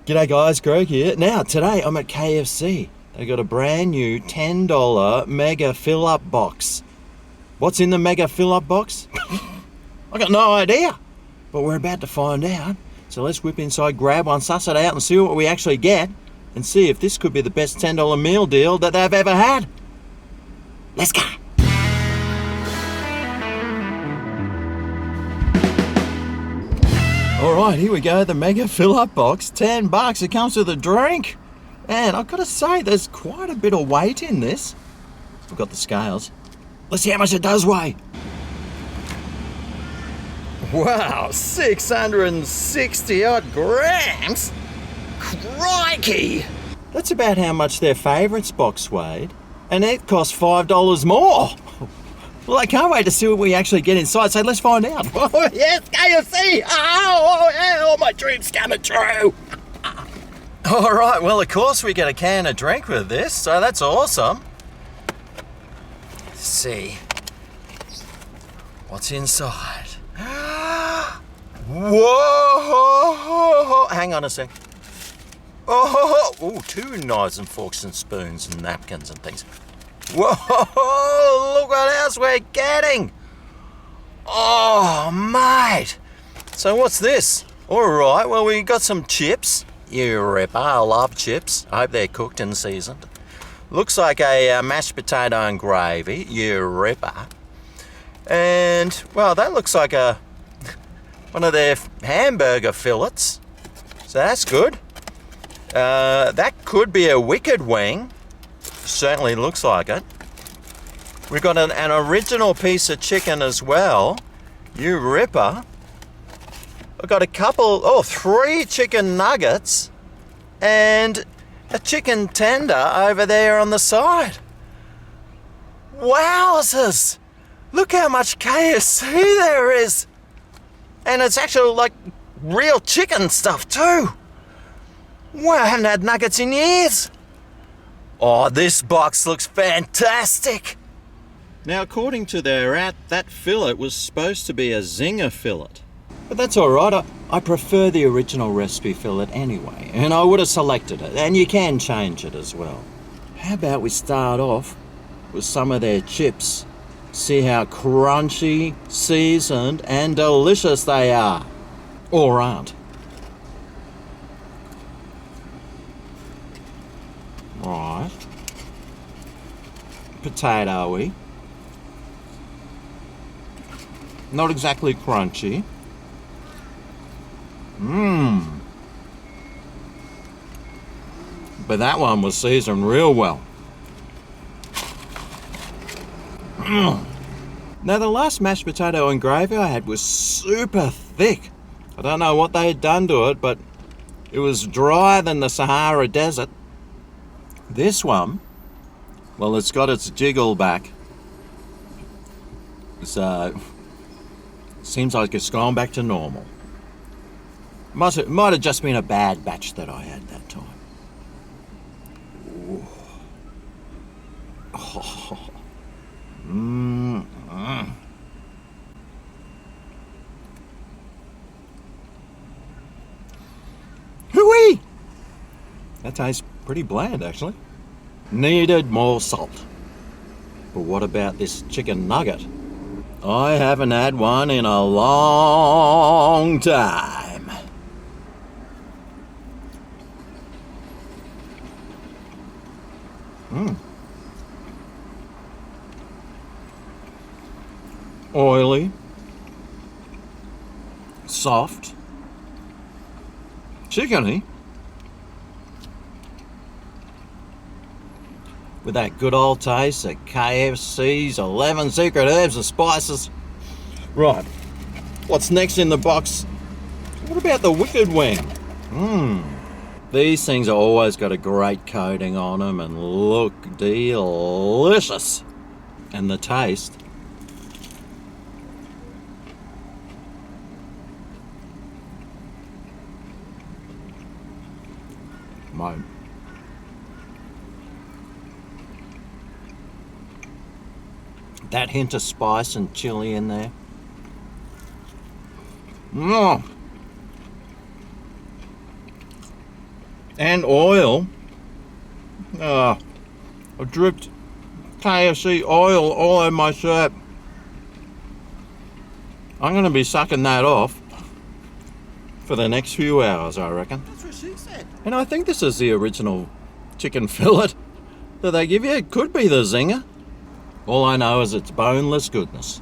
G'day guys, Greg here. Now, today I'm at KFC. They got a brand new $10 mega fill-up box. What's in the mega fill-up box? I got no idea, but we're about to find out. So let's whip inside, grab one, suss it out and see what we actually get and see if this could be the best $10 meal deal that they've ever had. Let's go. Alright, here we go, the mega fill-up box, $10. It comes with a drink. And I've got to say, there's quite a bit of weight in this. We've got the scales. Let's see how much it does weigh. Wow, 660 odd grams? Crikey! That's about how much their favourites box weighed. And it cost $5 more. Well, I can't wait to see what we actually get inside, so let's find out. Oh, yes, KFC! Oh, yeah, all my dreams coming true! All right, well, of course we get a can of drink with this, so that's awesome. Let's see what's inside. Whoa! Hang on a sec. Oh, ooh, 2 knives and forks and spoons and napkins and things. Whoa, look what else we're getting. Oh, mate. So what's this? All right, well, we got some chips. You ripper, I love chips. I hope they're cooked and seasoned. Looks like a mashed potato and gravy. You ripper. And, well, that looks like one of their hamburger fillets. So that's good. That could be a wicked wing. Certainly looks like it. We've got an original piece of chicken as well. You ripper. I've got 3 chicken nuggets and a chicken tender over there on the side. Wowzers! Look how much KFC there is. And it's actually like real chicken stuff too. Wow, I haven't had nuggets in years. Oh, this box looks fantastic. Now, according to their app, that fillet was supposed to be a zinger fillet. But that's all right. I prefer the original recipe fillet anyway, and I would have selected it, and you can change it as well. How about we start off with some of their chips? See how crunchy, seasoned, and delicious they are. Or aren't. Right. Potato-y. Not exactly crunchy. But that one was seasoned real well. Now, the last mashed potato and gravy I had was super thick. I don't know what they had done to it, but it was drier than the Sahara Desert. This one, well, it's got its jiggle back. So, seems like it's gone back to normal. Might have just been a bad batch that I had that time. Ooh. Oh. Hooey! That tastes pretty bland, actually. Needed more salt. But what about this chicken nugget? I haven't had one in a long time. Oily, soft, chickeny, with that good old taste of KFC's 11 secret herbs and spices. Right, what's next in the box? What about the wicked wing? These things have always got a great coating on them and look delicious. And the taste. Mate. That hint of spice and chili in there. and oil. I dripped KFC oil all over my shirt. I'm going to be sucking that off for the next few hours, I reckon. That's what she said. And I think this is the original chicken fillet that they give you. It could be the zinger. All I know is it's boneless goodness.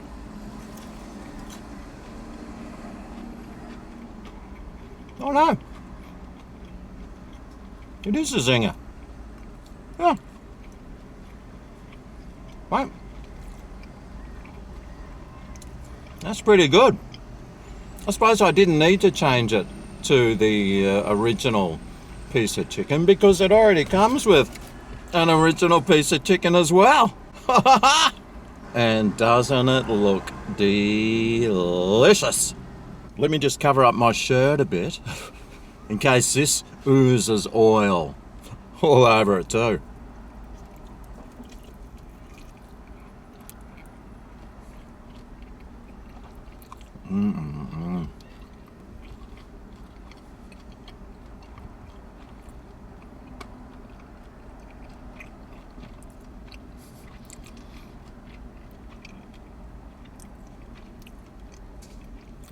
Oh no. It is a zinger. Yeah. Right. That's pretty good. I suppose I didn't need to change it to the original piece of chicken because it already comes with an original piece of chicken as well. And doesn't it look delicious? Let me just cover up my shirt a bit in case this oozes oil all over it too.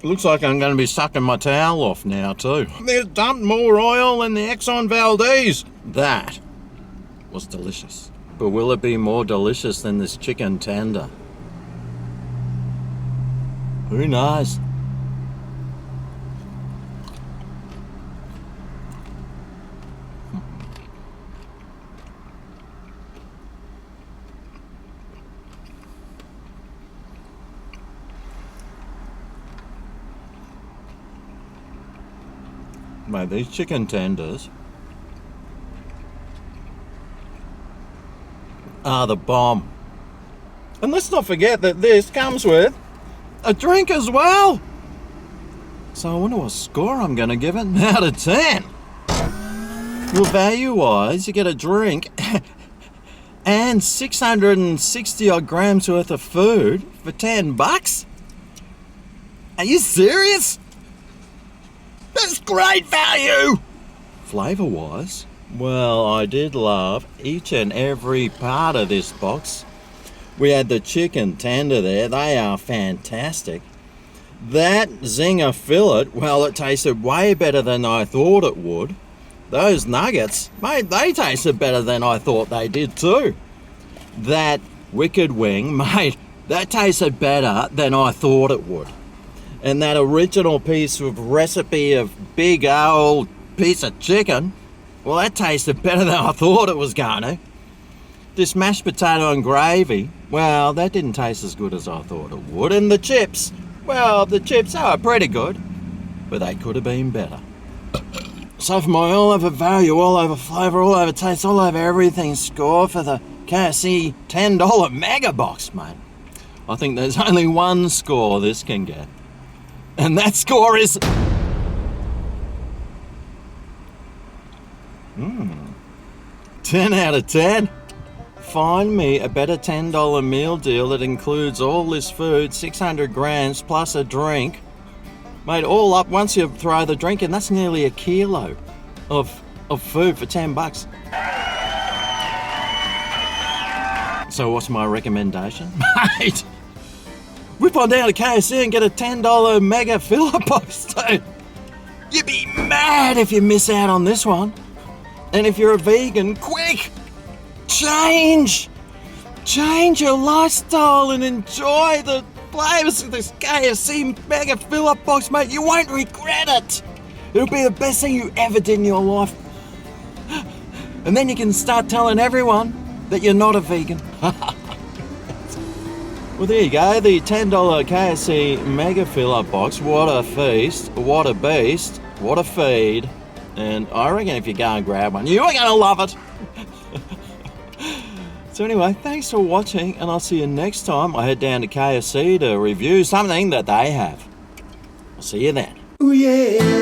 Looks like I'm going to be sucking my towel off now too. They've dumped more oil than the Exxon Valdez. That was delicious. But will it be more delicious than this chicken tender? Who knows? Mate, these chicken tenders are the bomb. And let's not forget that this comes with a drink as well. So I wonder what score I'm going to give it out of 10. Well, value-wise, you get a drink and 660 odd grams worth of food for $10. Are you serious? That's great value! Flavour-wise, well, I did love each and every part of this box. We had the chicken tender there. They are fantastic. That zinger fillet, well, it tasted way better than I thought it would. Those nuggets, mate, they tasted better than I thought they did too. That wicked wing, mate, that tasted better than I thought it would. And that original piece of recipe of big old piece of chicken, well, that tasted better than I thought it was going to. This mashed potato and gravy, well, that didn't taste as good as I thought it would. And the chips, well, the chips are pretty good, but they could have been better. So for my all over value, all over flavour, all over taste, all over everything score for the KFC $10 mega box, mate, I think there's only one score this can get. And that score is 10 out of 10. Find me a better $10 meal deal that includes all this food, 600 grams plus a drink. Mate, all up, once you throw the drink in, that's nearly a kilo of food for $10. So what's my recommendation? Mate, whip on down to KFC and get a $10 mega fill-up box too. You'd be mad if you miss out on this one. And if you're a vegan, quick, change your lifestyle and enjoy the flavours of this KFC mega fill-up box, mate. You won't regret it. It'll be the best thing you ever did in your life. And then you can start telling everyone that you're not a vegan. Well, there you go, the $10 KFC mega fill-up box. What a feast, what a beast, what a feed. And I reckon if you go and grab one, you are going to love it. So anyway, thanks for watching, and I'll see you next time I head down to KFC to review something that they have. I'll see you then. Ooh, yeah.